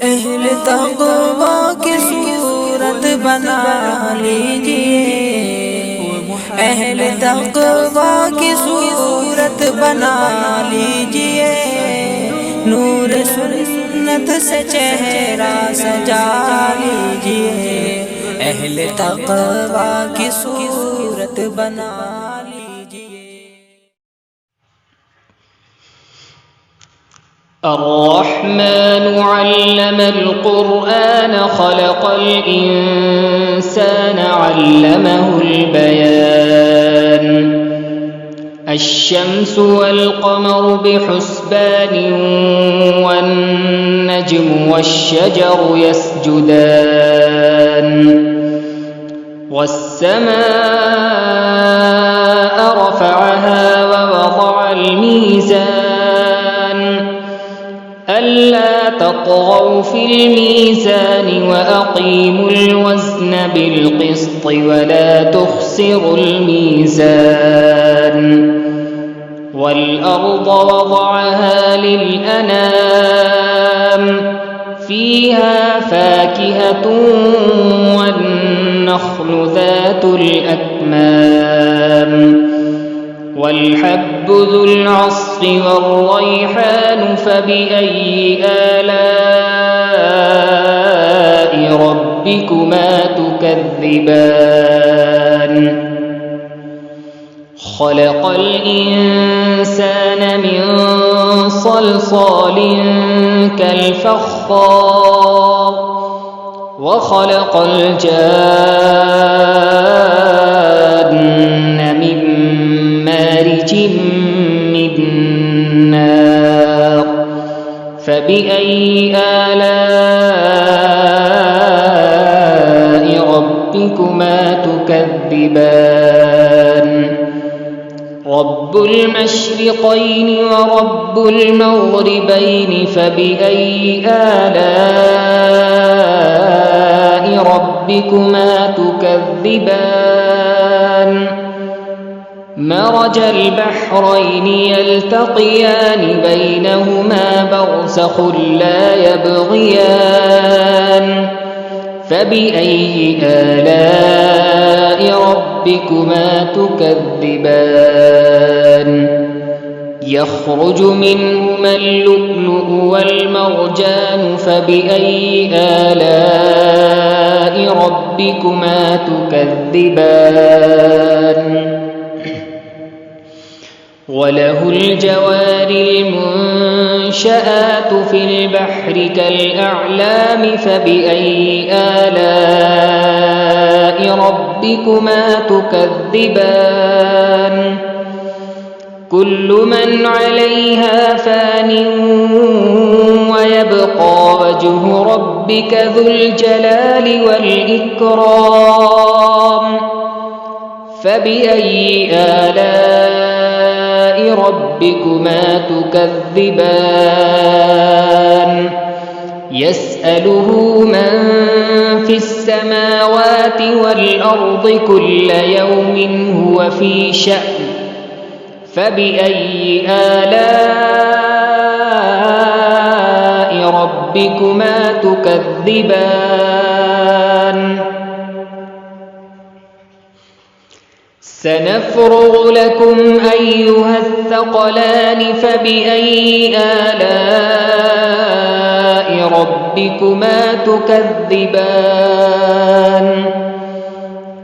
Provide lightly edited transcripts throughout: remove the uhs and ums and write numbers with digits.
اہل تقوی کی صورت بنا لیجئے، اہل تقوی کی صورت بنا لیجئے، نور سنت سے چہرہ سجا لیجئے، اہل تقوی کی صورت بنا لیجئے۔ الرحمن علم القرآن خلق الإنسان علمه البيان الشمس والقمر بحسبان والنجم والشجر يسجدان والسماء رفعها ووضع الميزان ألا تطغوا في الميزان وأقيموا الوزن بالقسط ولا تخسروا الميزان والأرض وضعها للأنام فيها فاكهة والنخل ذات الأكمام والحب ذو العصف والريحان فبأي آلاء ربكما تكذبان خلق الإنسان من صلصال كالفخار وخلق الجان من مارج من نار فبأي آلاء ربكما تكذبان رب المشرقين ورب المغربين فبأي آلاء ربكما تكذبان مرج البحرين يلتقيان بينهما برزخ لا يبغيان فبأي آلاء ربكما تكذبان يخرج منهما اللؤلؤ والمرجان فبأي آلاء ربكما تكذبان وله الجوار المنشآت في البحر كالأعلام فبأي آلاء ربكما تكذبان كل من عليها فان ويبقى وجه ربك ذو الجلال والإكرام فبأي آلاء ربكما تكذبان يسأله من في السماوات والأرض كل يوم هو في شأن فبأي آلاء ربكما تكذبان سنفرغ لكم أيها الثقلان فبأي آلاء ربكما تكذبان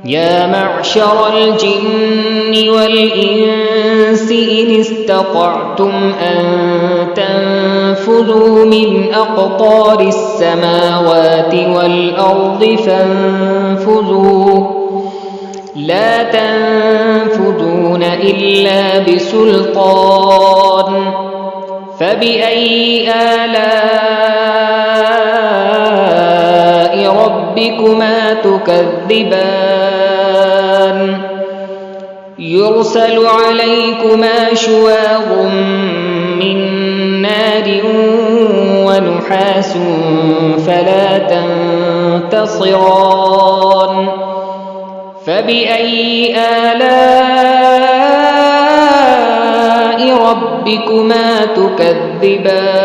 يا معشر الجن والإنس إن استطعتم أن تنفذوا من أقطار السماوات والأرض فانفذوا لا تنفذون إلا بسلطان فبأي آلاء ربكما تكذبان يرسل عليكما شواظ من نار ونحاس فلا تنتصران فبأي آلاء ربكما تكذبان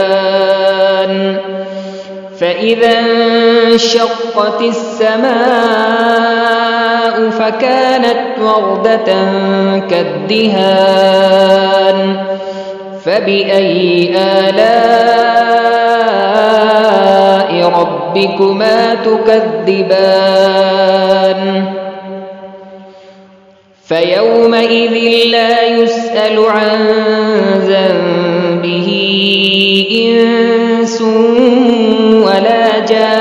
فإذا انشقت السماء فكانت وردة كالدهان فبأي آلاء ربكما تكذبان فيومئذ لا يسأل عن ذنبه إنس ولا جان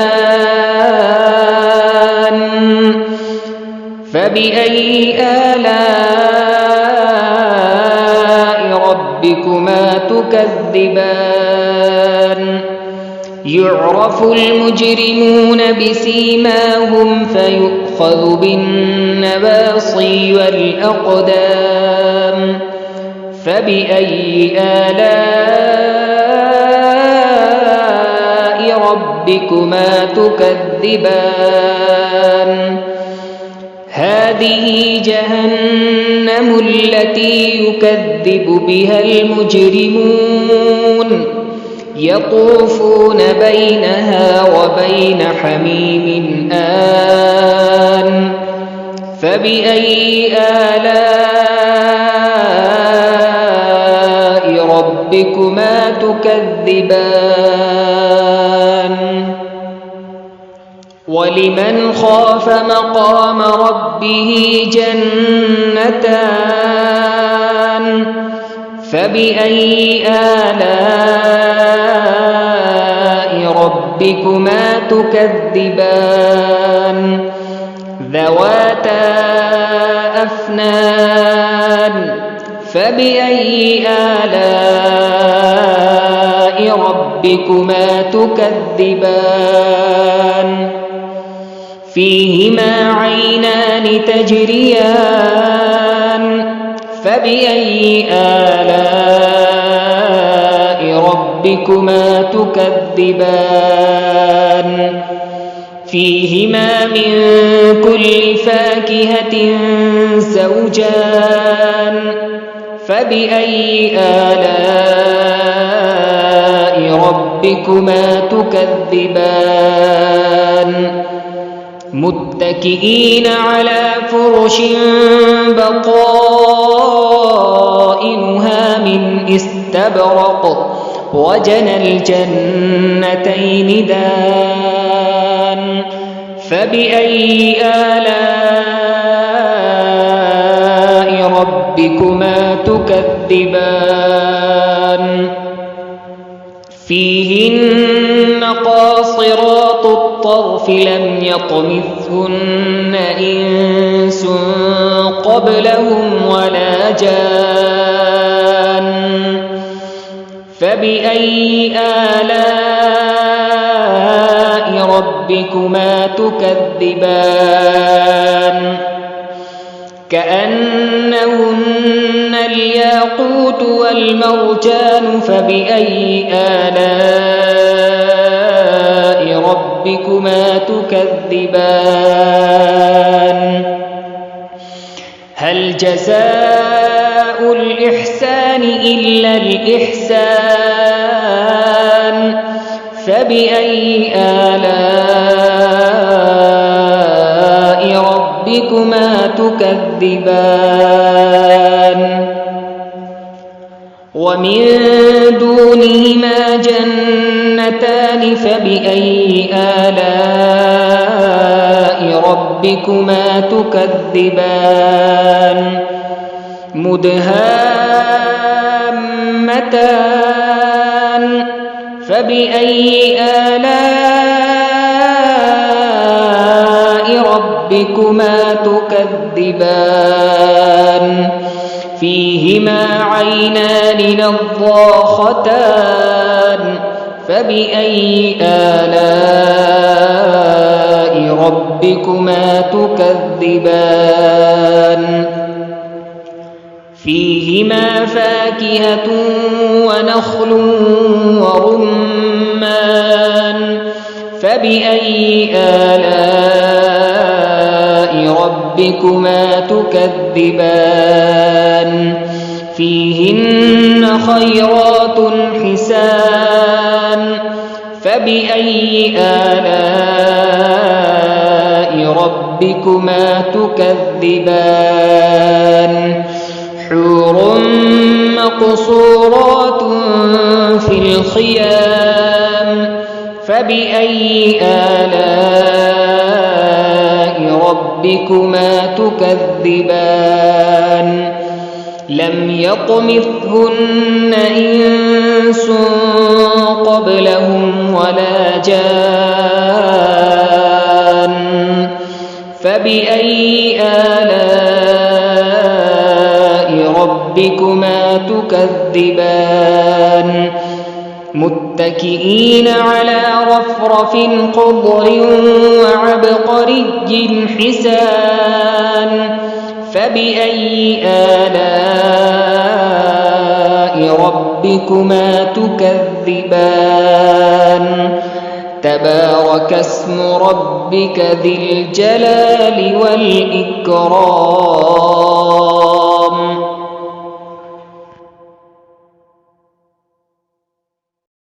فبأي آلاء ربكما تكذبان يعرف المجرمون بسيماهم فيؤخذ بالنواصي والأقدام فبأي آلاء ربكما تكذبان هذه جهنم التي يكذب بها المجرمون يطوفون بينها وبين حميم آن فبأي آلاء ربكما تكذبان ولمن خاف مقام ربه جنتان فبأي آلاء ربكما تكذبان ذواتا أفنان فبأي آلاء ربكما تكذبان فيهما عينان تجريان فبأي آلاء ربكما تكذبان فيهما من كل فاكهة زوجان فبأي آلاء ربكما تكذبان متكئين على فرش بطائنها من استبرق وجنى الجنتين دان فبأي آلاء ربكما تكذبان فيهن قاصرات الطرف لم يطمثهن إنس قبلهم ولا جان فبأي آلاء ربكما تكذبان كأنهن الياقوت والمرجان فبأي آلاء ربكما تكذبان هل جزاء الإحسان إلا الإحسان فبأي آلاء ربكما تكذبان ومن دونهما جنتان فبأي آلاء ربكما تكذبان مدهامتان فبأي آلاء ربكما تكذبان فيهما عينان نضاختان فبأي آلاء ربكما تكذبان فيهما فاكهة ونخل ورمان فبأي آلاء ربكما تكذبان فيهن خيرات حسان فبأي آلاء ربكما تكذبان حور مقصورات في الخيام فبأي آلاء ربكما تكذبان لم يطمثهن إنس قبلهم ولا جان فبأي آلاء ربكما تكذبان متكئين على رفرف خضر وعبقري حسان فبأي آلاء ربكما تكذبان تبارك اسم ربك ذي الجلال والإكرام